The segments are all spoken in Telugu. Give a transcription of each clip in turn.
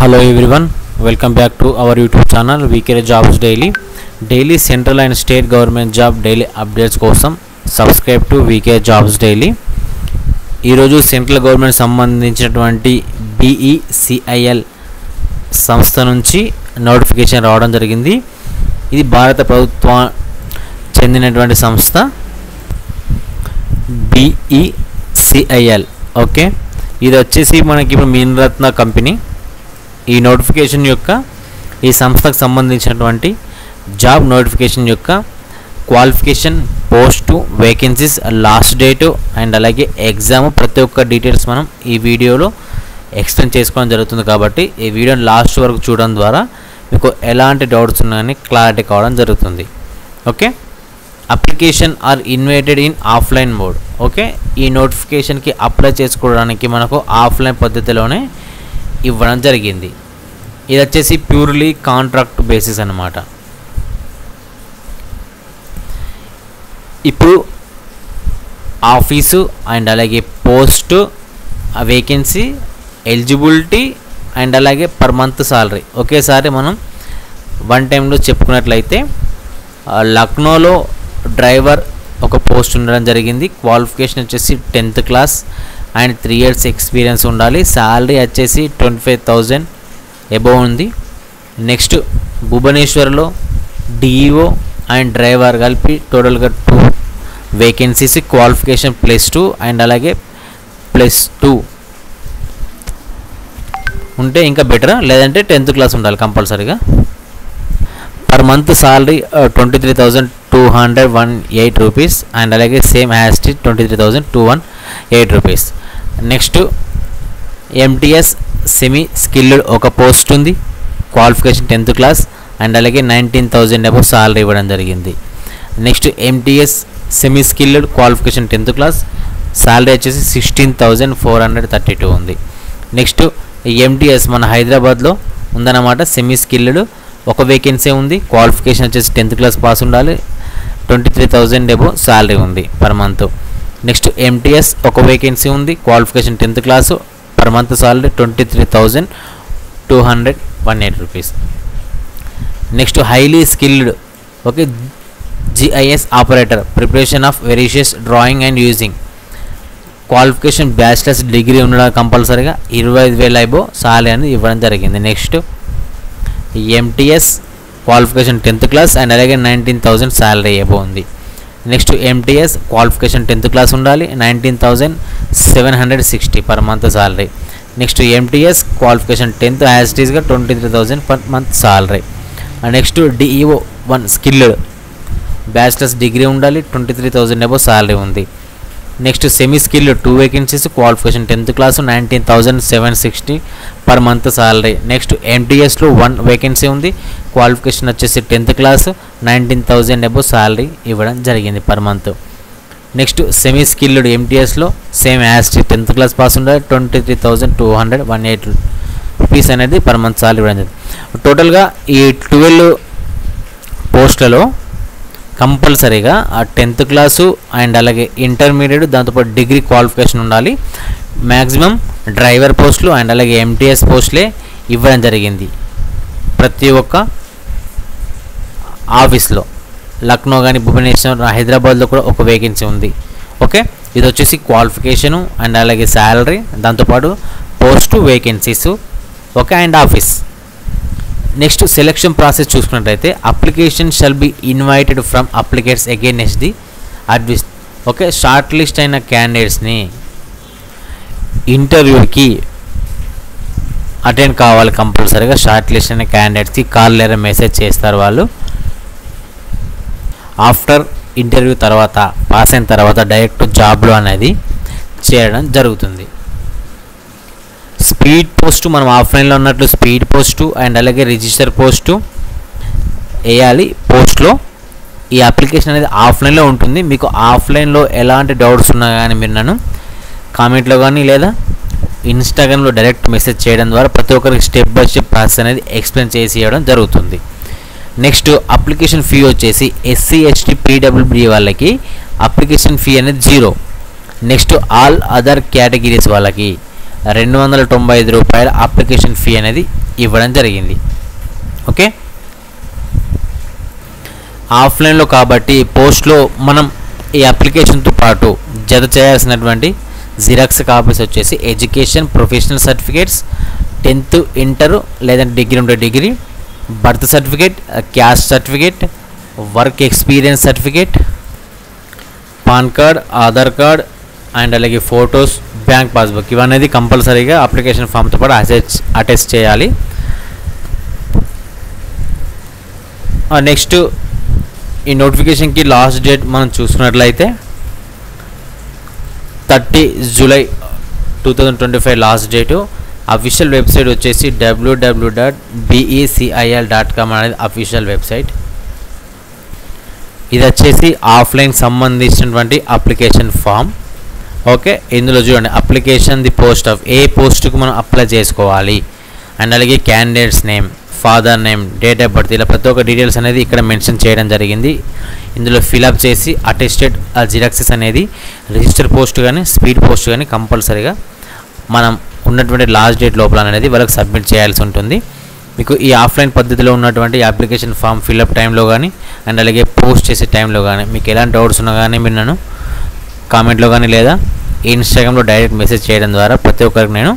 Hello everyone, welcome back to our YouTube channel VK Jobs Daily. Daily central and state government job daily updates కోసం subscribe to VK Jobs Daily. ఈరోజు సెంట్రల్ గవర్నమెంట్ సంబంధించినటువంటి BECIL సంస్థ నుంచి నోటిఫికేషన్ రావడం జరిగింది. ఇది భారత ప్రభుత్వం చెందినటువంటి సంస్థ BECIL. ఓకే, ఇది వచ్చేసి మనకి ఇప్పుడు మీనరత్న కంపెనీ. ఈ నోటిఫికేషన్ యొక్క ఈ సంస్థకు సంబంధించినటువంటి జాబ్ నోటిఫికేషన్ యొక్క qualification, post, vacancies, last date and అలాగే ఎగ్జామ్ ప్రతి ఒక్క డీటెయిల్స్ మనం ఈ వీడియోలో ఎక్స్ప్లెయిన్ చేసుకోవడం జరుగుతుంది. కాబట్టి ఈ వీడియోని లాస్ట్ వరకు చూడడం ద్వారా మీకు ఎలాంటి డౌట్స్ ఉన్నాయని క్లారిటీ కావడం జరుగుతుంది. Okay, application are invited in offline mode. Okay, ఈ నోటిఫికేషన్కి అప్లై చేసుకోవడానికి మనకు ఆఫ్లైన్ పద్ధతిలోనే ఇవ్వడం జరిగింది. ఇది వచ్చేసి ప్యూర్లీ కాంట్రాక్ట్ బేసిస్ అన్నమాట. ఇప్పుడు ఆఫీసు అండ్ అలాగే పోస్టు, వేకెన్సీ, ఎలిజిబిలిటీ అండ్ అలాగే పర్ మంత్ సాలరీ ఒకేసారి మనం వన్ టైంలో చెప్పుకున్నట్లయితే, లక్నోలో డ్రైవర్ ఒక పోస్ట్ ఉండడం జరిగింది. క్వాలిఫికేషన్ వచ్చేసి 10th class and 3 years experience ఉండాలి. శాలరీ వచ్చేసి 25,000 అబోవ్ ఉంది. నెక్స్ట్ భువనేశ్వర్లో డిఈఓ అండ్ డ్రైవర్ కలిపి టోటల్గా 2 వేకెన్సీస్. క్వాలిఫికేషన్ +2 అండ్ అలాగే +2 ఉంటే ఇంకా బెటర్, లేదంటే 10th క్లాస్ ఉండాలి కంపల్సరీగా. Per month salary 23,218 rupees and అలాగే same has 23,218 rupees. Next MTS semi skilled ఒక పోస్ట్ ఉంది. క్వాలిఫికేషన్ 10th క్లాస్ అండ్ అలాగే 19,000 అబౌవ్ సాలరీ ఇవ్వడం జరిగింది. Next MTS semi skilled qualification 10th class, salary వచ్చేసి 16,432 ఉంది. నెక్స్ట్ ఎంటీఎస్ మన హైదరాబాద్లో ఉందన్నమాట. సెమీ స్కిల్డ్ ఒక వేకెన్సీ ఉంది. క్వాలిఫికేషన్ వచ్చేసి 10th క్లాస్ పాస్ ఉండాలి. 23,000 అబౌవ్ సాలరీ ఉంది పర్ మంత్. నెక్స్ట్ ఎంటీఎస్ ఒక వేకెన్సీ ఉంది. Qualification 10th class, per month salary 23,218 rupees. Next highly skilled okay GIS operator, preparation of various drawing and using. Qualification bachelor's degree ఉండడం కంపల్సరీగా 25,000 అబౌవ్ సాలరీ అనేది ఇవ్వడం జరిగింది. Next MTS qualification 10th class and అలాగే 19,000 సాలరీ అబౌవ్ ఉంది. Next MTS qualification 10th class ఉండాలి, 19,760 per month salary. Next MTS qualification 10th as it ఈస్గా 23,000 per month salary. Next DEO 1 skilled, bachelor's degree ఉండాలి, 23,000 అబౌవ్ సాలరీ ఉంది. Next semi skilled 2 vacancies, qualification 10th class, 19,760 per month salary. Next ఎంటీఎస్లో 1 వేకెన్సీ ఉంది. క్వాలిఫికేషన్ వచ్చేసి 10th క్లాసు, 19,000 అబౌవ్ సాలరీ ఇవ్వడం జరిగింది per month. Next semi skilled ఎంటీఎస్లో same as 10th class pass ఉండాలి, 23,218 రూపీస్ అనేది పర్ మంత్ సాలరీ ఇవ్వడం జరిగింది. టోటల్గా ఈ 12 పోస్టులలో కంపల్సరీగా ఆ 10th క్లాసు అండ్ అలాగే ఇంటర్మీడియట్, దాంతోపాటు డిగ్రీ క్వాలిఫికేషన్ ఉండాలి. మ్యాక్సిమం డ్రైవర్ పోస్టులు అండ్ అలాగే ఎంటీఎస్ పోస్టులే ఇవ్వడం జరిగింది ప్రతి ఒక్క ఆఫీస్లో. లక్నో కానీ భువనేశ్వర్, హైదరాబాద్లో కూడా ఒక వేకెన్సీ ఉంది. ఓకే, ఇది వచ్చేసి క్వాలిఫికేషను అండ్ అలాగే శాలరీ, దాంతోపాటు post, vacancies okay and office. Next selection process చూసుకున్నట్లయితే, application shall be invited from applicants against the advice. Okay, shortlist అయిన క్యాండిడేట్స్ని ఇంటర్వ్యూకి అటెండ్ కావాలి కంపల్సరీగా. షార్ట్ లిస్ట్ అయిన క్యాండిడేట్స్కి కాల్ లేదా మెసేజ్ చేస్తారు వాళ్ళు. ఆఫ్టర్ ఇంటర్వ్యూ తర్వాత, పాస్ అయిన తర్వాత డైరెక్ట్ జాబ్లో అనేది చేయడం జరుగుతుంది. స్పీడ్ పోస్టు మనం ఆఫ్లైన్లో ఉన్నట్లు స్పీడ్ పోస్టు అండ్ అలాగే రిజిస్టర్ పోస్టు వేయాలి. పోస్ట్లో ఈ అప్లికేషన్ అనేది ఆఫ్లైన్లో ఉంటుంది. మీకు ఆఫ్లైన్లో ఎలాంటి డౌట్స్ ఉన్నా కానీ మీరు నన్ను కామెంట్లో కానీ లేదా ఇన్స్టాగ్రామ్లో డైరెక్ట్ మెసేజ్ చేయడం ద్వారా ప్రతి ఒక్కరికి స్టెప్ బై స్టెప్ ప్రాసెస్ అనేది ఎక్స్ప్లెయిన్ చేసి ఇవ్వడం జరుగుతుంది. నెక్స్ట్ అప్లికేషన్ ఫీ వచ్చేసి SC ST PWD వాళ్ళకి అప్లికేషన్ ఫీ అనేది 0. నెక్స్ట్ ఆల్ అదర్ కేటగిరీస్ వాళ్ళకి 295 రూపాయల అప్లికేషన్ ఫీ అనేది ఇవ్వడం జరిగింది. ఓకే, ఆఫ్లైన్లో కాబట్టి పోస్ట్లో మనం ఈ అప్లికేషన్తో పాటు జత చేయాల్సినటువంటి జిరాక్స్ కాపీస్ వచ్చేసి education, professional certificates, 10th inter లేదంటే డిగ్రీ ఉంటే degree, birth certificate, caste certificate, work experience certificate, pan card, Aadhaar card and అలాగే ఫొటోస్, బ్యాంక్ పాస్బుక్ ఇవన్నీ కంపల్సరీగా అప్లికేషన్ ఫామ్తో పాటు అటాచ్ చేయాలి. నెక్స్ట్ ఈ నోటిఫికేషన్కి లాస్ట్ డేట్ మనం చూసుకున్నట్లయితే 30 July 2025 last date. Official website వచ్చేసి www.becil.com అనేది అఫీషియల్ వెబ్సైట్. ఇది వచ్చేసి ఆఫ్లైన్ సంబంధించినటువంటి అప్లికేషన్ ఫామ్. ఓకే, ఇందులో చూడండి అప్లికేషన్ ది పోస్ట్ ఆఫ్ ఏ పోస్ట్కి మనం అప్లై చేసుకోవాలి అండ్ అలాగే candidates name, father name, date of birth ఇలా ప్రతి ఒక్క డీటెయిల్స్ అనేది ఇక్కడ మెన్షన్ చేయడం జరిగింది. ఇందులో ఫిలప్ చేసి అటెస్టెడ్ జిరాక్సెస్ అనేది రిజిస్టర్ పోస్ట్ కానీ స్పీడ్ పోస్ట్ కానీ కంపల్సరీగా మనం ఉన్నటువంటి లాస్ట్ డేట్ లోపల అనేది వాళ్ళకి సబ్మిట్ చేయాల్సి ఉంటుంది. మీకు ఈ ఆఫ్లైన్ పద్ధతిలో ఉన్నటువంటి అప్లికేషన్ ఫామ్ ఫిలప్ టైంలో కానీ అండ్ అలాగే పోస్ట్ చేసే టైంలో కానీ మీకు ఎలాంటి డౌట్స్ ఉన్నా కానీ మీరు నన్ను కామెంట్లో కానీ లేదా ఇన్స్టాగ్రామ్లో డైరెక్ట్ మెసేజ్ చేయడం ద్వారా ప్రతి ఒక్కరికి నేను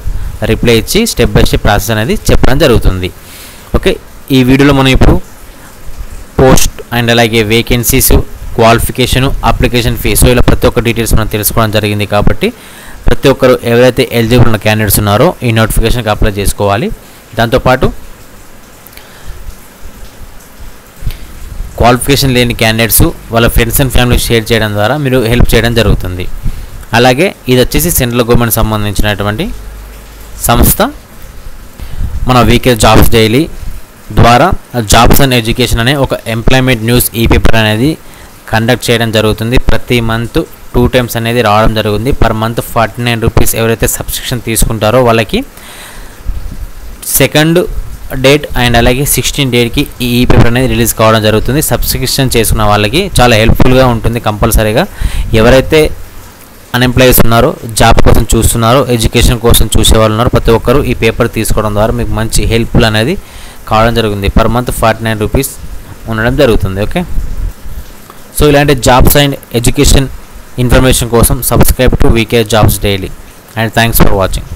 రిప్లై ఇచ్చి స్టెప్ బై స్టెప్ ప్రాసెస్ అనేది చెప్పడం జరుగుతుంది. ఓకే, ఈ వీడియోలో మనం ఇప్పుడు పోస్ట్ అండ్ అలాగే వేకెన్సీస్, క్వాలిఫికేషను, అప్లికేషన్ ఫీజు ఇలా ప్రతి ఒక్క డీటెయిల్స్ మనం తెలుసుకోవడం జరిగింది. కాబట్టి ప్రతి ఒక్కరు ఎవరైతే ఎలిజిబుల్ ఉన్న క్యాండిడేట్స్ ఉన్నారో ఈ నోటిఫికేషన్కి అప్లై చేసుకోవాలి. దాంతోపాటు క్వాలిఫికేషన్ లేని క్యాండిడేట్స్ వాళ్ళ ఫ్రెండ్స్ అండ్ ఫ్యామిలీకి షేర్ చేయడం ద్వారా మీరు హెల్ప్ చేయడం జరుగుతుంది. అలాగే ఇది వచ్చేసి సెంట్రల్ గవర్నమెంట్ సంబంధించినటువంటి సంస్థ. మన వీకే జాబ్స్ డైలీ ద్వారా జాబ్స్ అండ్ ఎడ్యుకేషన్ అనే ఒక ఎంప్లాయ్మెంట్ న్యూస్ ఈ పేపర్ అనేది కండక్ట్ చేయడం జరుగుతుంది. ప్రతి మంత్ 2 times అనేది రావడం జరుగుతుంది. పర్ మంత్ 49 రూపీస్ ఎవరైతే సబ్స్క్రిప్షన్ తీసుకుంటారో వాళ్ళకి 2nd డేట్ అండ్ అలాగే 16 డేట్కి ఈ పేపర్ అనేది రిలీజ్ కావడం జరుగుతుంది. సబ్స్క్రిప్షన్ చేసుకున్న వాళ్ళకి చాలా హెల్ప్ఫుల్గా ఉంటుంది. కంపల్సరీగా ఎవరైతే అన్ఎంప్లాయీస్ ఉన్నారో, జాబ్ కోసం చూస్తున్నారో, ఎడ్యుకేషన్ కోసం చూసే వాళ్ళు ఉన్నారో ప్రతి ఒక్కరు ఈ పేపర్ తీసుకోవడం ద్వారా మీకు మంచి హెల్ప్ఫుల్ అనేది కావడం జరుగుతుంది. పర్ మంత్ 49 రూపీస్ ఉండడం జరుగుతుంది. ఓకే, సో ఇలాంటి జాబ్స్ అండ్ ఎడ్యుకేషన్ ఇన్ఫర్మేషన్ కోసం subscribe to VK jobs daily and thanks for watching.